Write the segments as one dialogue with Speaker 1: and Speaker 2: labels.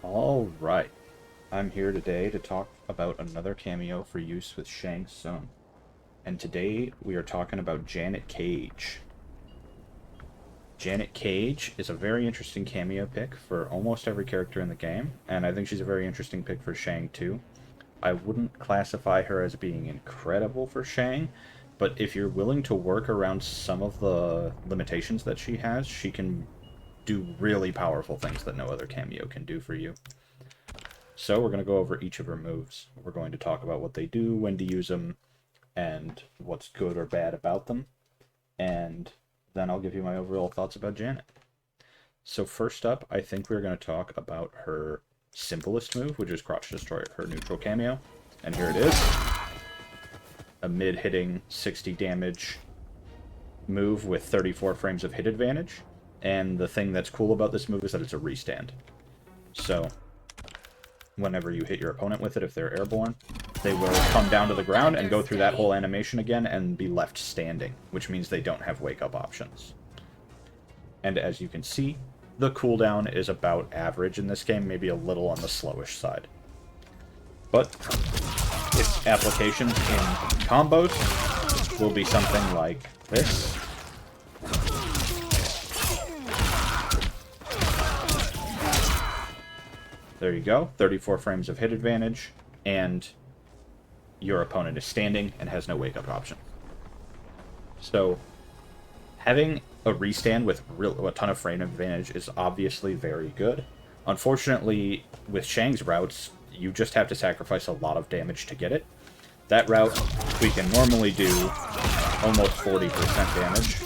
Speaker 1: Alright, I'm here today to talk about another cameo for use with Shang Tsung. And today we are talking about Janet Cage. Janet Cage is a very interesting cameo pick for almost every character in the game, and I think she's a very interesting pick for Shang too. I wouldn't classify her as being incredible for Shang, but if you're willing to work around some of the limitations that she has, she can do really powerful things that no other cameo can do for you. So we're going to go over each of her moves. We're going to talk about what they do, when to use them, and what's good or bad about them. And then I'll give you my overall thoughts about Janet. So first up, I think we're going to talk about her simplest move, which is Crotch Destroyer, her neutral cameo. And here it is. A mid-hitting 60 damage move with 34 frames of hit advantage. And the thing that's cool about this move is that it's a restand. So whenever you hit your opponent with it, if they're airborne, they will come down to the ground and go through that whole animation again and be left standing, which means they don't have wake-up options. And as you can see, the cooldown is about average in this game, maybe a little on the slowish side. But its applications in combos will be something like this. There you go, 34 frames of hit advantage, and your opponent is standing and has no wake-up option. So, having a restand with a ton of frame advantage is obviously very good. Unfortunately, with Shang's routes, you just have to sacrifice a lot of damage to get it. That route, we can normally do almost 40% damage.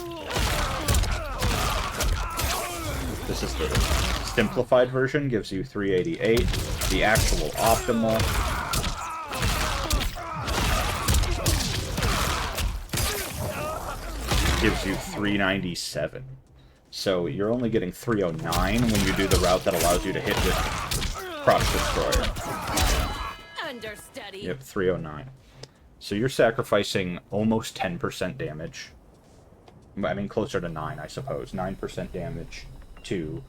Speaker 1: This is the simplified version, gives you 388. The actual optimal gives you 397. So you're only getting 309 when you do the route that allows you to hit with Crotch Destroyer.
Speaker 2: Understudy.
Speaker 1: Yep, 309. So you're sacrificing almost 10% damage. I mean, closer to 9, I suppose. 9% damage to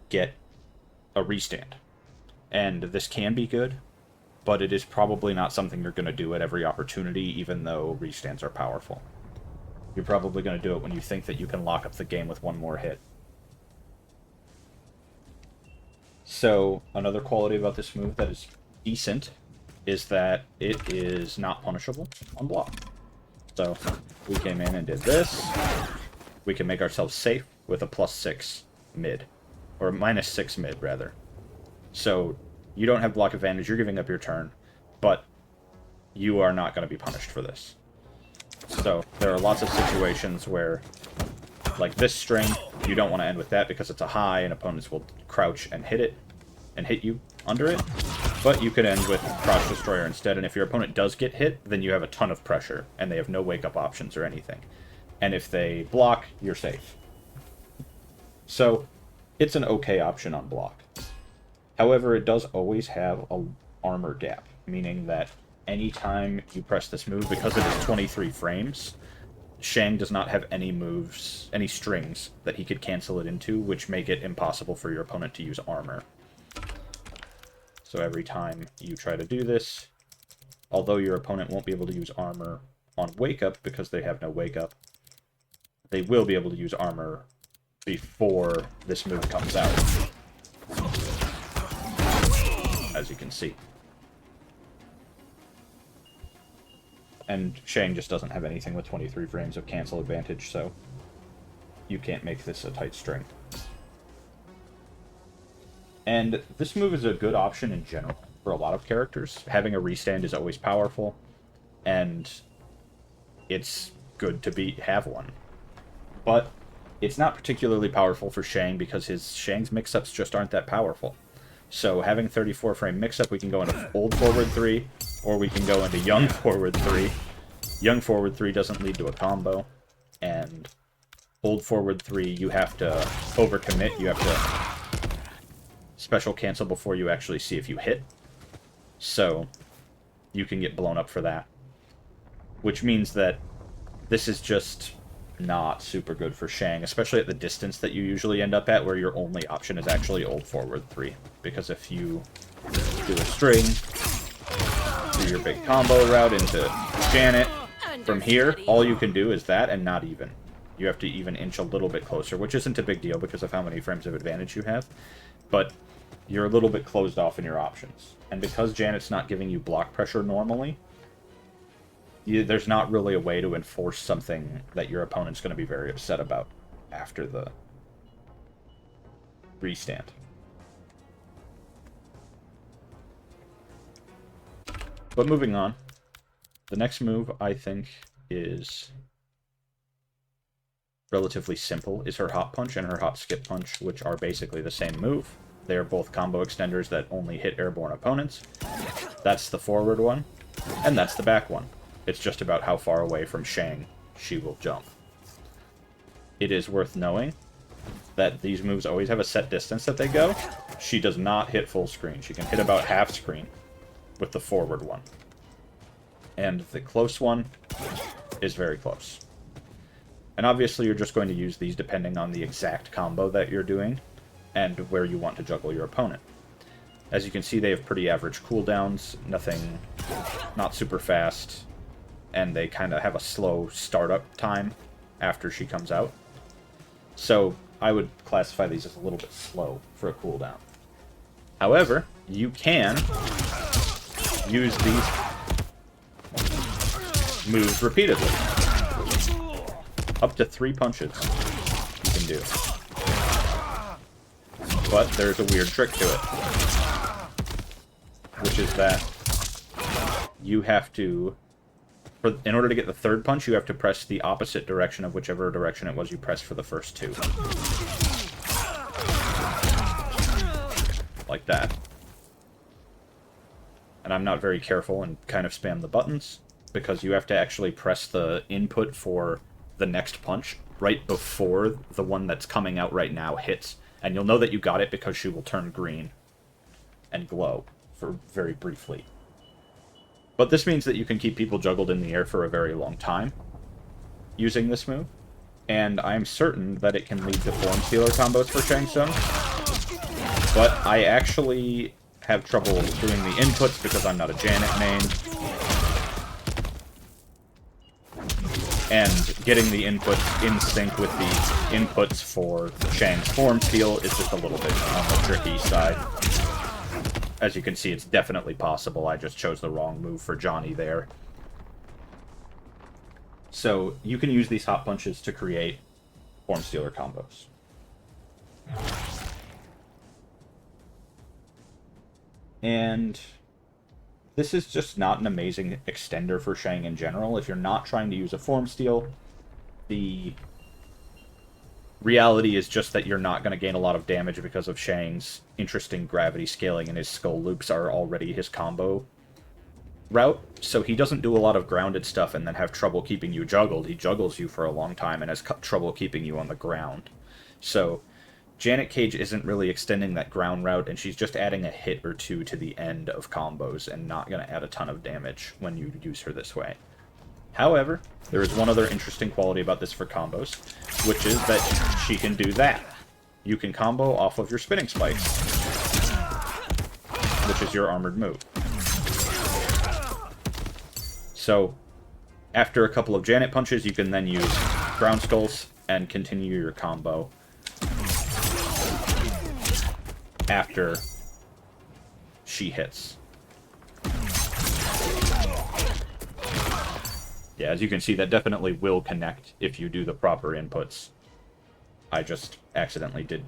Speaker 1: get a restand. And this can be good, but it is probably not something you're going to do at every opportunity, even though restands are powerful. You're probably going to do it when you think that you can lock up the game with one more hit. So, another quality about this move that is decent is that it is not punishable on block. So, we came in and did this. We can make ourselves safe with a +6 mid. Or -6 mid, rather. So, you don't have block advantage, you're giving up your turn, but you are not going to be punished for this. So, there are lots of situations where, like this string, you don't want to end with that because it's a high, and opponents will crouch and hit it, and hit you under it. But you could end with Crouch Destroyer instead, and if your opponent does get hit, then you have a ton of pressure, and they have no wake-up options or anything. And if they block, you're safe. So, it's an okay option on block. However, it does always have a armor gap, meaning that anytime you press this move, because it is 23 frames, Shang does not have any moves, any strings that he could cancel it into, which make it impossible for your opponent to use armor. So every time you try to do this, although your opponent won't be able to use armor on Wake Up because they have no Wake Up, they will be able to use armor before this move comes out, as you can see. And Shang just doesn't have anything with 23 frames of cancel advantage, so you can't make this a tight string. And this move is a good option in general for a lot of characters. Having a restand is always powerful, and it's good to have one. But it's not particularly powerful for Shang because Shang's mix-ups just aren't that powerful. So having 34 frame mix-up, we can go into old forward 3, or we can go into young forward 3. Young forward 3 doesn't lead to a combo, and old forward 3, you have to overcommit, you have to special cancel before you actually see if you hit. So you can get blown up for that. Which means that this is just not super good for Shang, especially at the distance that you usually end up at, where your only option is actually ult forward 3. Because if you do a string, do your big combo route into Janet, from here, all you can do is that and not even. You have to even inch a little bit closer, which isn't a big deal because of how many frames of advantage you have. But you're a little bit closed off in your options. And because Janet's not giving you block pressure normally, there's not really a way to enforce something that your opponent's going to be very upset about after the restand. But moving on, the next move I think is relatively simple, is her hop punch and her hop skip punch, which are basically the same move. They are both combo extenders that only hit airborne opponents. That's the forward one, and that's the back one. It's just about how far away from Shang she will jump. It is worth knowing that these moves always have a set distance that they go. She does not hit full screen. She can hit about half screen with the forward one. And the close one is very close. And obviously you're just going to use these depending on the exact combo that you're doing and where you want to juggle your opponent. As you can see, they have pretty average cooldowns, not super fast, and they kind of have a slow startup time after she comes out. So I would classify these as a little bit slow for a cooldown. However, you can use these moves repeatedly. Up to 3 punches you can do. But there's a weird trick to it, which is that you have to, in order to get the third punch, you have to press the opposite direction of whichever direction it was you pressed for the first 2. Like that. And I'm not very careful and kind of spam the buttons, because you have to actually press the input for the next punch right before the one that's coming out right now hits. And you'll know that you got it because she will turn green and glow for very briefly. But this means that you can keep people juggled in the air for a very long time using this move. And I'm certain that it can lead to form stealer combos for Shang Tsung. But I actually have trouble doing the inputs because I'm not a Janet main. And getting the inputs in sync with the inputs for Shang's form steal is just a little bit on the tricky side. As you can see, it's definitely possible. I just chose the wrong move for Johnny there. So you can use these hop punches to create form stealer combos. And this is just not an amazing extender for Shang in general. If you're not trying to use a form steal, the reality is just that you're not going to gain a lot of damage because of Shang's interesting gravity scaling, and his skull loops are already his combo route. So he doesn't do a lot of grounded stuff and then have trouble keeping you juggled. He juggles you for a long time and has trouble keeping you on the ground. So Janet Cage isn't really extending that ground route, and she's just adding a hit or two to the end of combos and not going to add a ton of damage when you use her this way. However, there is one other interesting quality about this for combos, which is that she can do that. You can combo off of your spinning spikes, which is your armored move. So, after a couple of Janet punches, you can then use ground skulls and continue your combo after she hits. Yeah, as you can see, that definitely will connect if you do the proper inputs. I just accidentally did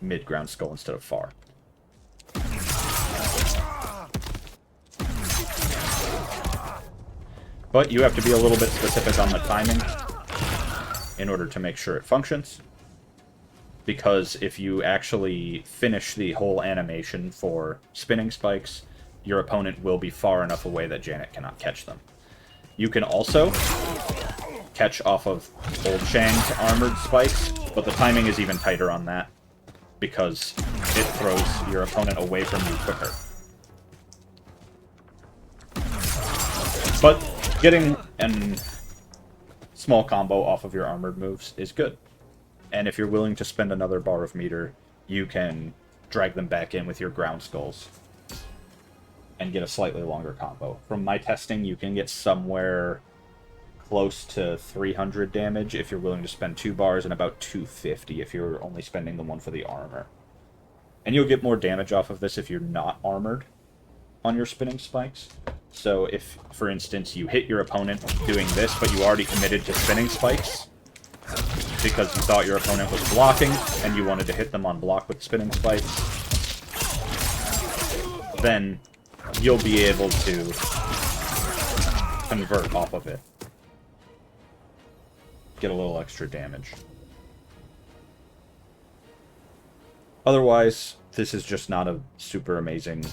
Speaker 1: mid-ground skull instead of far. But you have to be a little bit specific on the timing in order to make sure it functions. Because if you actually finish the whole animation for spinning spikes, your opponent will be far enough away that Janet cannot catch them. You can also catch off of old Shang's armored spikes, but the timing is even tighter on that, because it throws your opponent away from you quicker. But getting small combo off of your armored moves is good. And if you're willing to spend another bar of meter, you can drag them back in with your ground skulls and get a slightly longer combo. From my testing, you can get somewhere close to 300 damage if you're willing to spend 2 bars, and about 250 if you're only spending the one for the armor. And you'll get more damage off of this if you're not armored on your spinning spikes. So if, for instance, you hit your opponent doing this, but you already committed to spinning spikes because you thought your opponent was blocking and you wanted to hit them on block with spinning spikes, then you'll be able to convert off of it. Get a little extra damage. Otherwise, this is just not a super amazing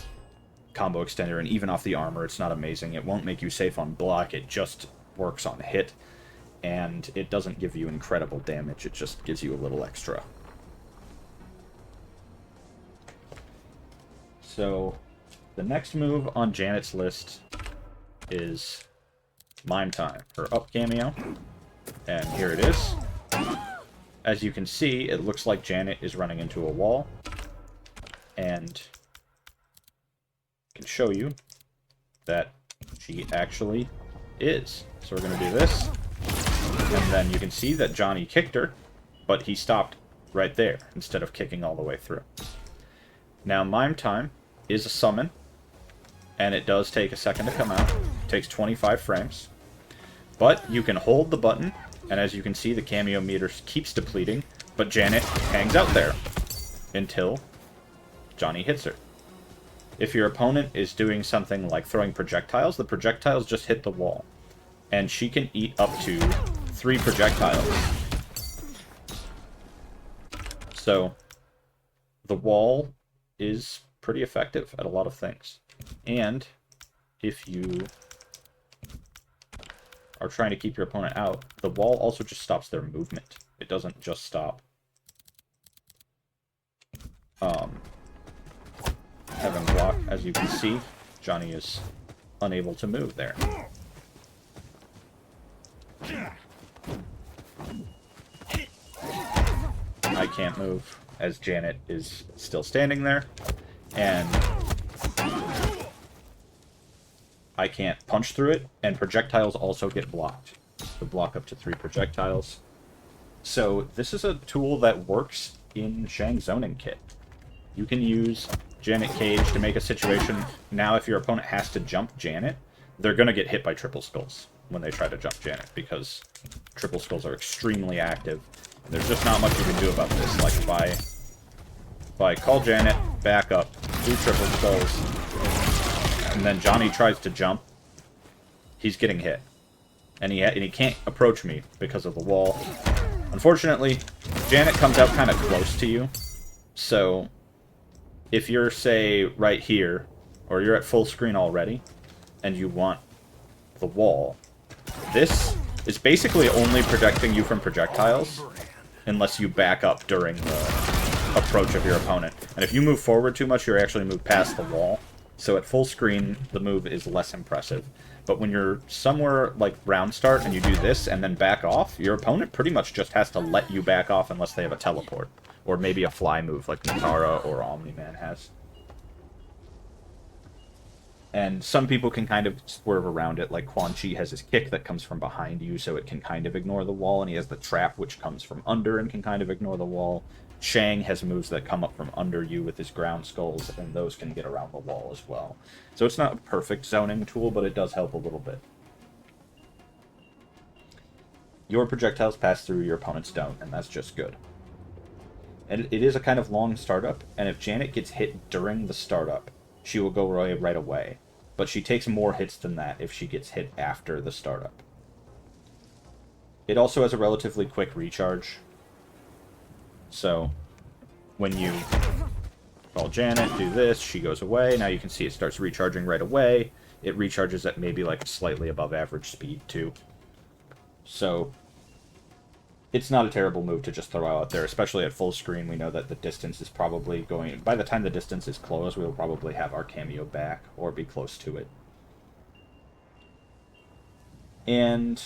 Speaker 1: combo extender, and even off the armor, it's not amazing. It won't make you safe on block, it just works on hit, and it doesn't give you incredible damage, it just gives you a little extra. So, the next move on Janet's list is Mime Time, her up cameo, and here it is. As you can see, it looks like Janet is running into a wall, and I can show you that she actually is. So we're going to do this, and then you can see that Johnny kicked her, but he stopped right there instead of kicking all the way through. Now, Mime Time is a summon, and it does take a second to come out. It takes 25 frames, but you can hold the button, and as you can see, the cameo meter keeps depleting, but Janet hangs out there until Johnny hits her. If your opponent is doing something like throwing projectiles, the projectiles just hit the wall, and she can eat up to 3 projectiles. So, the wall is pretty effective at a lot of things. And if you are trying to keep your opponent out, the wall also just stops their movement. It doesn't just stop having block. As you can see, Johnny is unable to move there. I can't move as Janet is still standing there, and I can't punch through it, and projectiles also get blocked. To block up to 3 projectiles. So this is a tool that works in Shang zoning kit. You can use Janet Cage to make a situation. Now if your opponent has to jump Janet, they're going to get hit by triple skulls when they try to jump Janet, because triple skulls are extremely active. And there's just not much you can do about this. Like if I call Janet, back up, do triple skulls, and then Johnny tries to jump, he's getting hit. And he can't approach me because of the wall. Unfortunately, Janet comes out kind of close to you. So, if you're, say, right here, or you're at full screen already, and you want the wall, this is basically only protecting you from projectiles, unless you back up during the approach of your opponent. And if you move forward too much, you're actually moved past the wall. So at full screen, the move is less impressive. But when you're somewhere like round start and you do this and then back off, your opponent pretty much just has to let you back off unless they have a teleport. Or maybe a fly move like Natara or Omni-Man has. And some people can kind of swerve around it, like Quan Chi has his kick that comes from behind you, so it can kind of ignore the wall, and he has the trap which comes from under and can kind of ignore the wall. Shang has moves that come up from under you with his ground skulls, and those can get around the wall as well. So it's not a perfect zoning tool, but it does help a little bit. Your projectiles pass through, your opponents don't, and that's just good. And it is a kind of long startup, and if Janet gets hit during the startup, she will go right away. But she takes more hits than that if she gets hit after the startup. It also has a relatively quick recharge. So, when you call Janet, do this, she goes away. Now you can see it starts recharging right away. It recharges at maybe like slightly above average speed too. So, it's not a terrible move to just throw out there, especially at full screen. We know that the distance is probably going... By the time the distance is closed, we'll probably have our cameo back, or be close to it. And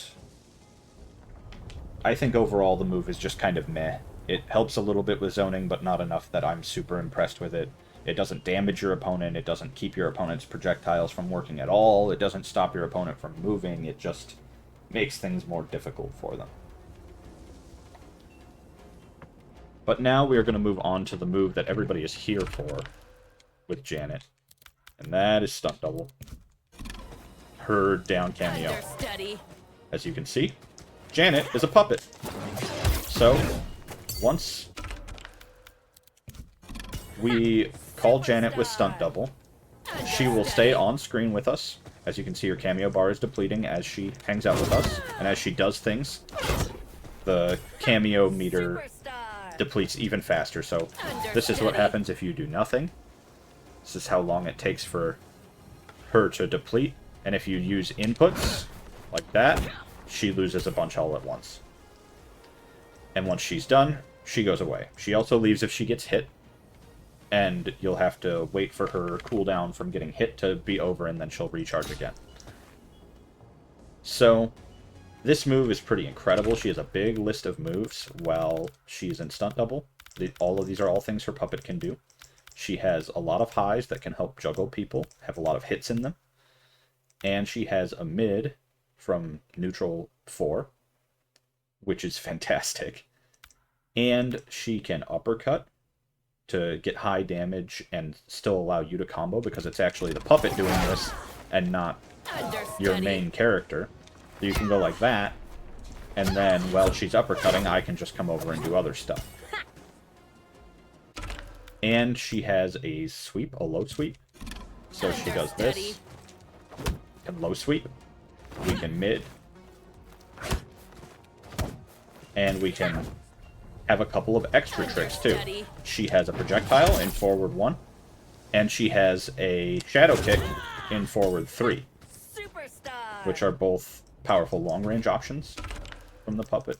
Speaker 1: I think overall the move is just kind of meh. It helps a little bit with zoning, but not enough that I'm super impressed with it. It doesn't damage your opponent, it doesn't keep your opponent's projectiles from working at all, it doesn't stop your opponent from moving, it just makes things more difficult for them. But now we are going to move on to the move that everybody is here for with Janet, and that is Stunt Double. Her down cameo. As you can see, Janet is a puppet. So, once we call Janet with Stunt Double, she will stay on screen with us. As you can see, her cameo bar is depleting as she hangs out with us. And as she does things, the cameo meter depletes even faster. So this is what happens if you do nothing. This is how long it takes for her to deplete. And if you use inputs like that, she loses a bunch all at once. And once she's done, she goes away. She also leaves if she gets hit. And you'll have to wait for her cooldown from getting hit to be over, and then she'll recharge again. So, this move is pretty incredible. She has a big list of moves while she's in Stunt Double. All of these are all things her puppet can do. She has a lot of highs that can help juggle people, have a lot of hits in them. And she has a mid from neutral 4, which is fantastic. And she can uppercut to get high damage and still allow you to combo, because it's actually the puppet doing this and not your main character. So you can go like that, and then while she's uppercutting, I can just come over and do other stuff. And she has a sweep, a low sweep. So she does this, and low sweep. We can mid. And we can have a couple of extra tricks too. She has a projectile in forward 1, and she has a shadow kick in forward 3, which are both powerful long-range options from the puppet.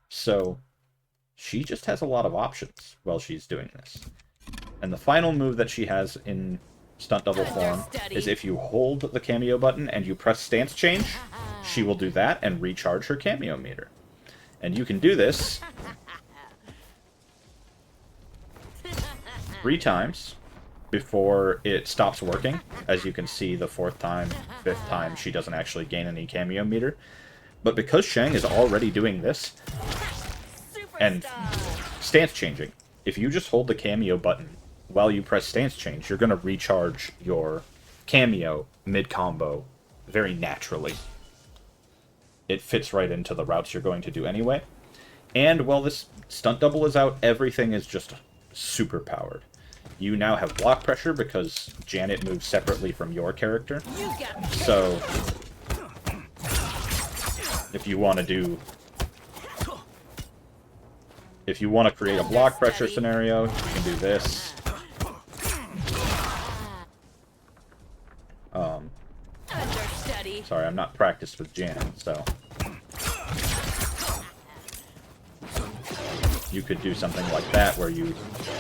Speaker 1: So she just has a lot of options while she's doing this. And the final move that she has in Stunt Double form is if you hold the cameo button and you press stance change, she will do that and recharge her cameo meter. And you can do this 3 times before it stops working. As you can see, the 4th time, 5th time, she doesn't actually gain any cameo meter. But because Shang is already doing this, and stance changing, if you just hold the cameo button while you press stance change, you're going to recharge your cameo mid-combo very naturally. It fits right into the routes you're going to do anyway. And while this Stunt Double is out, everything is just super powered. You now have block pressure because Janet moves separately from your character. So, if you want to create a block pressure scenario, you can do this. Sorry, I'm not practiced with Janet, so you could do something like that, where you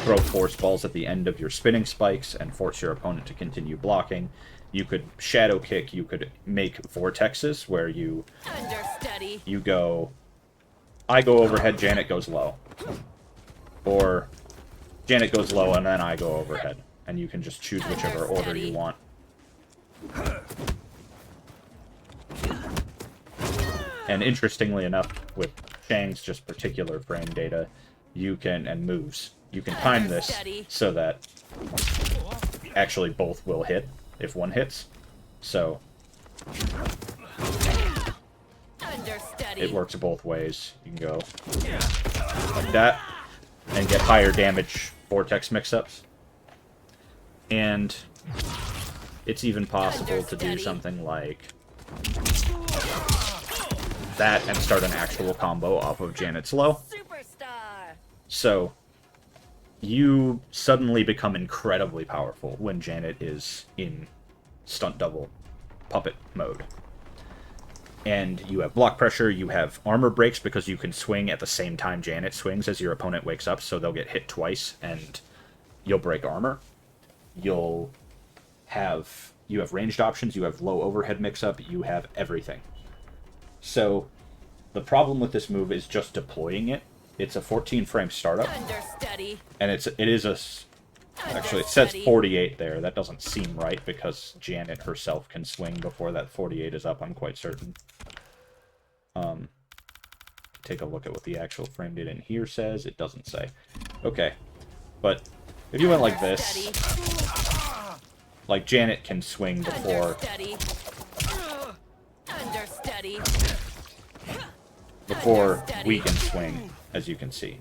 Speaker 1: throw force balls at the end of your spinning spikes and force your opponent to continue blocking. You could shadow kick, you could make vortexes, where you go, I go overhead, Janet goes low. Or Janet goes low and then I go overhead. And you can just choose whichever order you want. And interestingly enough, with Shang's just particular frame data, you can, and moves, you can time this so that actually both will hit if one hits. So it works both ways. You can go like that and get higher damage vortex mix-ups. And it's even possible to do something like that and start an actual combo off of Janet's low. So you suddenly become incredibly powerful when Janet is in Stunt Double puppet mode. And you have block pressure, you have armor breaks because you can swing at the same time Janet swings as your opponent wakes up, so they'll get hit twice and you'll break armor. You have ranged options, you have low overhead mix-up, you have everything. So The problem with this move is just deploying it. It's a 14-frame startup, and it is a... Actually, it says 48 there. That doesn't seem right, because Janet herself can swing before that 48 is up, I'm quite certain. Take a look at what the actual frame data in here says. It doesn't say. Okay. But if you went like this, like Janet can swing before we can swing, as you can see.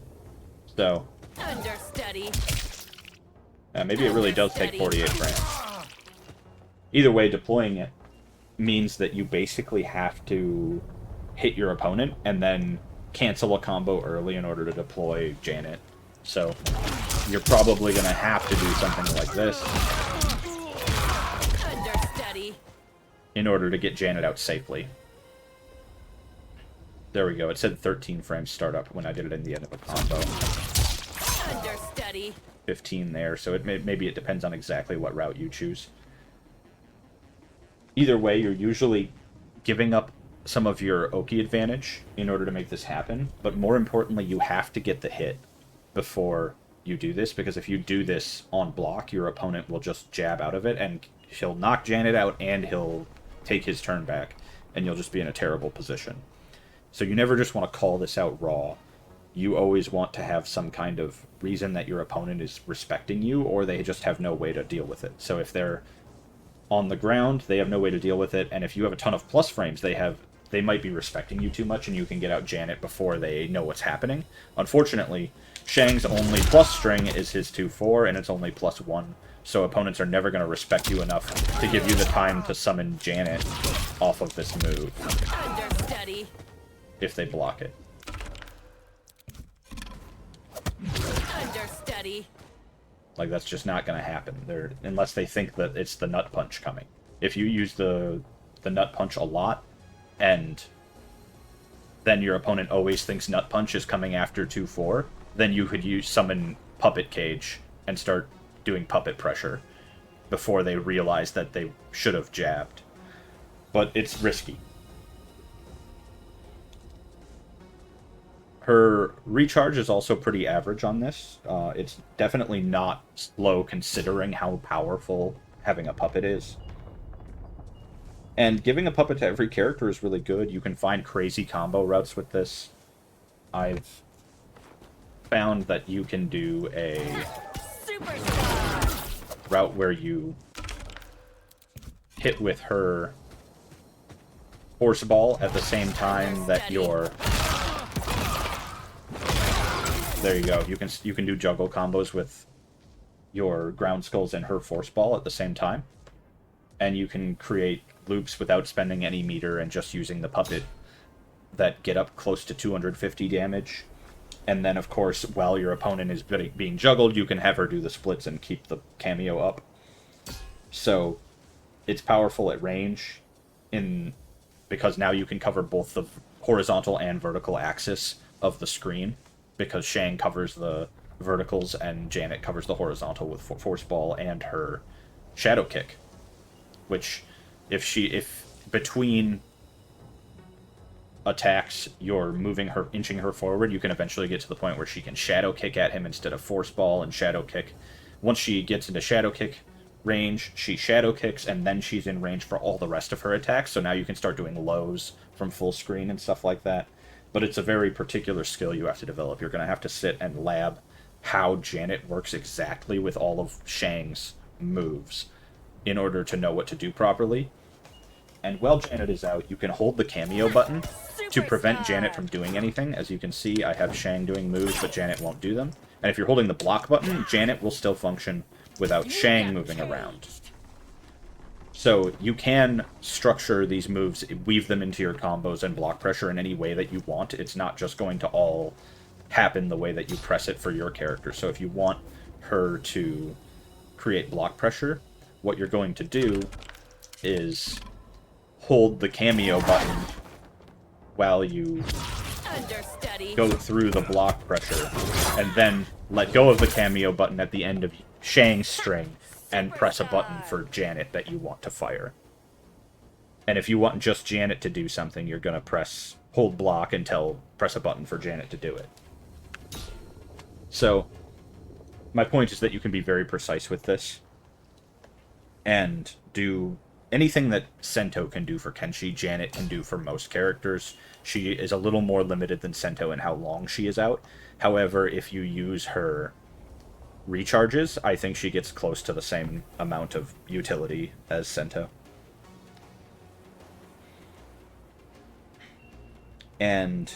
Speaker 1: So maybe it really does take 48 frames. Either way, deploying it means that you basically have to hit your opponent and then cancel a combo early in order to deploy Janet. So you're probably going to have to do something like this in order to get Janet out safely. There we go. It said 13 frames startup when I did it in the end of a combo. 15 there, so maybe it depends on exactly what route you choose. Either way, you're usually giving up some of your Oki advantage in order to make this happen, but more importantly, you have to get the hit before you do this, because if you do this on block, your opponent will just jab out of it, and he'll knock Janet out, and he'll take his turn back, and you'll just be in a terrible position. So you never just want to call this out raw. You always want to have some kind of reason that your opponent is respecting you, or they just have no way to deal with it. So if they're on the ground, they have no way to deal with it, and if you have a ton of plus frames, they might be respecting you too much, and you can get out Janet before they know what's happening. Unfortunately, Shang's only plus string is his 2-4, and it's only +1, so opponents are never going to respect you enough to give you the time to summon Janet off of this move if they block it. Like, that's just not going to happen unless they think that it's the nut punch coming. If you use the nut punch a lot, and then your opponent always thinks nut punch is coming after 2-4, then you could summon Puppet Cage and start doing puppet pressure before they realize that they should have jabbed. But it's risky. Her recharge is also pretty average on this. It's definitely not slow considering how powerful having a puppet is. And giving a puppet to every character is really good. You can find crazy combo routes with this. I've found that you can do a route where you hit with her horse ball at the same time that you're... There you go. You can do juggle combos with your ground skulls and her force ball at the same time. And you can create loops without spending any meter and just using the puppet that get up close to 250 damage. And then, of course, while your opponent is being juggled, you can have her do the splits and keep the cameo up. So it's powerful at range because now you can cover both the horizontal and vertical axis of the screen, because Shang covers the verticals and Janet covers the horizontal with force ball and her shadow kick, which if between attacks you're inching her forward, you can eventually get to the point where she can shadow kick at him instead of force ball and shadow kick. Once she gets into shadow kick range, she shadow kicks, and then she's in range for all the rest of her attacks, so now you can start doing lows from full screen and stuff like that. But it's a very particular skill you have to develop. You're going to have to sit and lab how Janet works exactly with all of Shang's moves in order to know what to do properly. And while Janet is out, you can hold the cameo button to prevent Janet from doing anything. As you can see, I have Shang doing moves, but Janet won't do them. And if you're holding the block button, Janet will still function without Shang moving around. So you can structure these moves, weave them into your combos and block pressure in any way that you want. It's not just going to all happen the way that you press it for your character. So if you want her to create block pressure, what you're going to do is hold the cameo button while you go through the block pressure, and then let go of the cameo button at the end of Shang's string and press a button for Janet that you want to fire. And if you want just Janet to do something, you're going to press hold block until press a button for Janet to do it. So, my point is that you can be very precise with this, and do anything that Sento can do for Kenshi, Janet can do for most characters. She is a little more limited than Sento in how long she is out. However, if you use her recharges, I think she gets close to the same amount of utility as Sento. And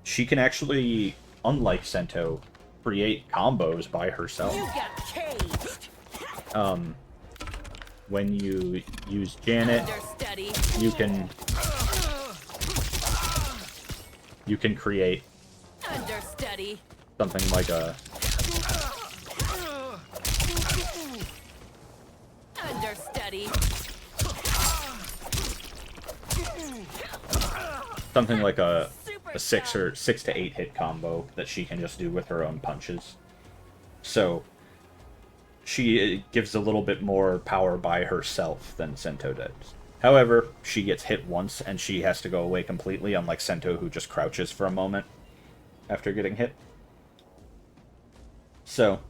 Speaker 1: she can actually, unlike Sento, create combos by herself.
Speaker 2: You got caged.
Speaker 1: When you use Janet, you can create
Speaker 2: Understudy.
Speaker 1: something like a
Speaker 2: Understudy.
Speaker 1: something like a 6 to 8 hit combo that she can just do with her own punches. So she gives a little bit more power by herself than Sento does. However, she gets hit once and she has to go away completely, unlike Sento, who just crouches for a moment after getting hit. So,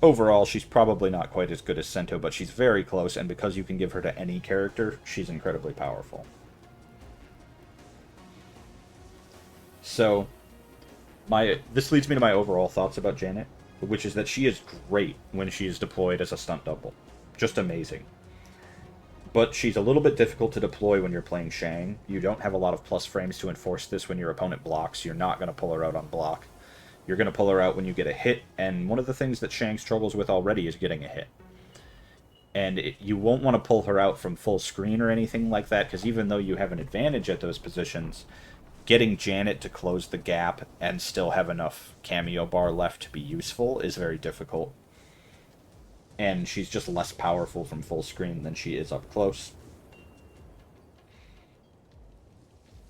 Speaker 1: overall, she's probably not quite as good as Sento, but she's very close, and because you can give her to any character, she's incredibly powerful. So, this leads me to my overall thoughts about Janet, which is that she is great when she is deployed as a stunt double. Just amazing. But she's a little bit difficult to deploy when you're playing Shang. You don't have a lot of plus frames to enforce this when your opponent blocks. You're not going to pull her out on block. You're going to pull her out when you get a hit, and one of the things that Shang struggles with already is getting a hit. And you won't want to pull her out from full screen or anything like that, because even though you have an advantage at those positions, getting Janet to close the gap and still have enough Cameo bar left to be useful is very difficult. And she's just less powerful from full screen than she is up close.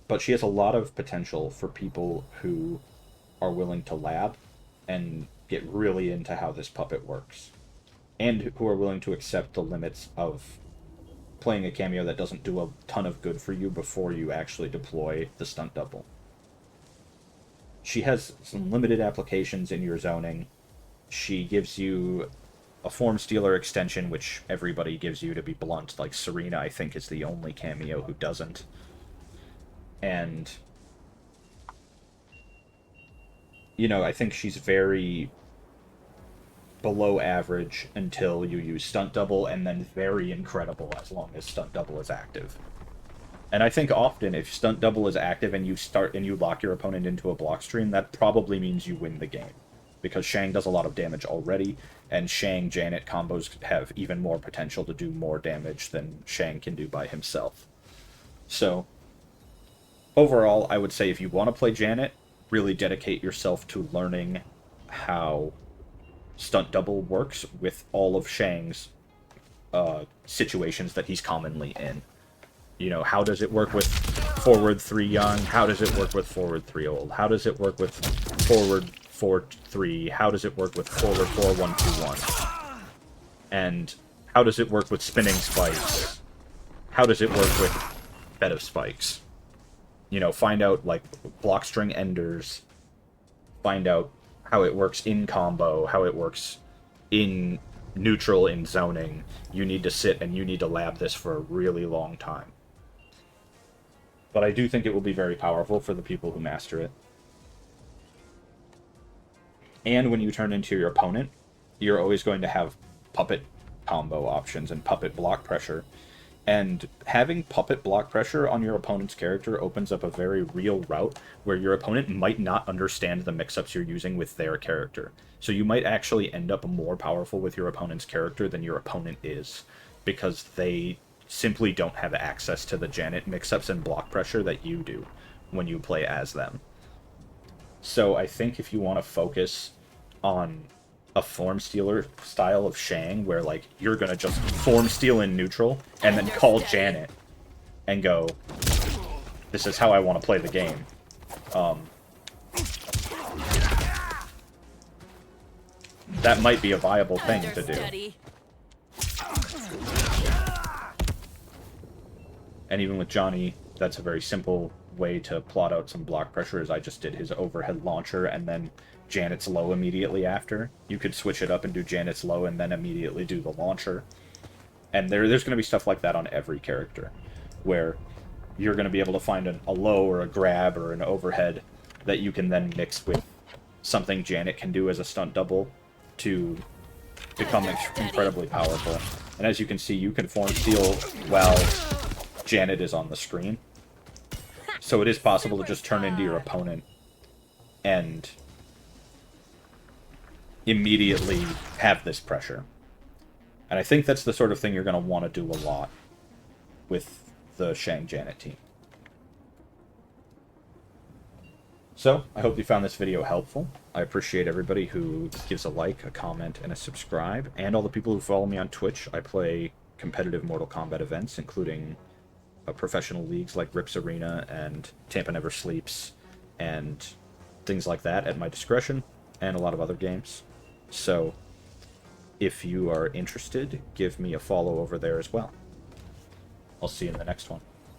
Speaker 1: But she has a lot of potential for people who are willing to lab and get really into how this puppet works. And who are willing to accept the limits of playing a Cameo that doesn't do a ton of good for you before you actually deploy the stunt double. She has some limited applications in your zoning. She gives you a Form Stealer extension, which everybody gives you to be blunt. Like Serena, I think, is the only Cameo who doesn't. And, you know, I think she's very below average until you use Stunt Double, and then very incredible as long as Stunt Double is active. And I think often if Stunt Double is active and you lock your opponent into a block stream, that probably means you win the game. Because Shang does a lot of damage already, and Shang-Janet combos have even more potential to do more damage than Shang can do by himself. So, overall, I would say if you want to play Janet, really dedicate yourself to learning how Stunt Double works with all of Shang's situations that he's commonly in. You know, how does it work with forward 3 young? How does it work with forward 3 old? How does it work with forward 4-3? How does it work with forward 4-1-2-1? And how does it work with spinning spikes? How does it work with bed of spikes? You know, find out, like, block string enders. Find out how it works in combo, how it works in neutral, in zoning. You need to sit and you need to lab this for a really long time. But I do think it will be very powerful for the people who master it. And when you turn into your opponent, you're always going to have puppet combo options and puppet block pressure. And having puppet block pressure on your opponent's character opens up a very real route where your opponent might not understand the mix-ups you're using with their character. So you might actually end up more powerful with your opponent's character than your opponent is, because they simply don't have access to the Janet mix-ups and block pressure that you do when you play as them. So I think if you want to focus on a Form Stealer style of Shang, where, like, you're gonna just Form Steal in neutral, and then call Janet, and go, this is how I want to play the game. That might be a viable thing to do. And even with Johnny, that's a very simple way to plot out some block pressure is I just did his overhead launcher and then Janet's low immediately after. You could switch it up and do Janet's low and then immediately do the launcher. And there's going to be stuff like that on every character, where you're going to be able to find a low or a grab or an overhead that you can then mix with something Janet can do as a stunt double to become incredibly powerful. And as you can see, you can form steal while Janet is on the screen. So it is possible to just turn into your opponent and immediately have this pressure. And I think that's the sort of thing you're going to want to do a lot with the Shang Janet team. So, I hope you found this video helpful. I appreciate everybody who gives a like, a comment, and a subscribe, and all the people who follow me on Twitch. I play competitive Mortal Kombat events, including professional leagues like Rips Arena and Tampa Never Sleeps, and things like that at my discretion, and a lot of other games. So, if you are interested, give me a follow over there as well. I'll see you in the next one.